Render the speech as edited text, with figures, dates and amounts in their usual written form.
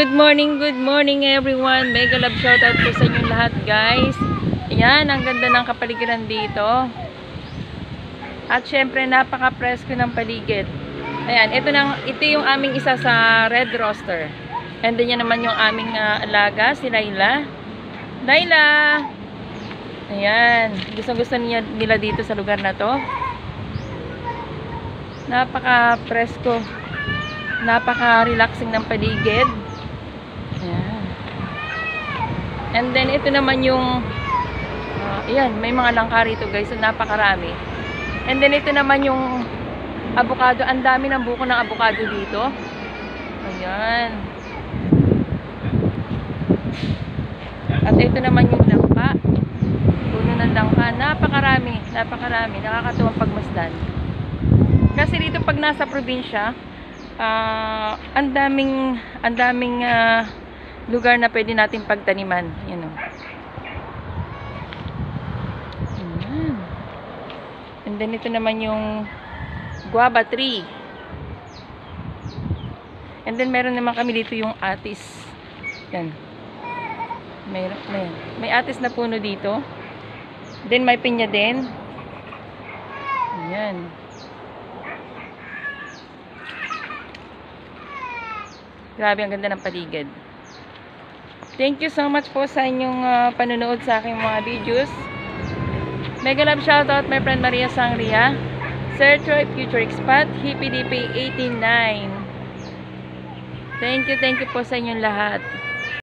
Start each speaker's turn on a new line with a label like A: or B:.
A: Good morning everyone. Mega love shoutout po sa inyong lahat, guys. Ayan, ang ganda ng kapaligiran dito. At syempre, napaka-presko ng paligid. Ayan, ito yung aming isa sa Red Rooster. And then yan naman yung aming alaga, si Layla. Layla! Ayan, gusto nila dito sa lugar na to. Napaka-presko. Napaka-relaxing ng paligid. Ayan. And then ito naman yung ayan, may mga langka rito, guys, so napakarami. And then ito naman yung avocado. Ang dami ng buko ng avocado dito. Ayan. At ito naman yung langka. Puno ng langka. Napakarami. Nakakatuwang pagmasdan. Kasi dito pag nasa probinsya, ang daming lugar na pwede natin pagtaniman. Yan o. And then ito naman yung guava tree. And then meron naman kami dito yung atis. Yan. May atis na puno dito. Then may pinya din. Ayan. Grabe, ang ganda ng paligid. Thank you so much po sa inyong panonood sa aking mga videos. Mega love shoutout my friend Maria Sangria, Sir Troy Future Expat, HippieDP89. Thank you po sa inyong lahat.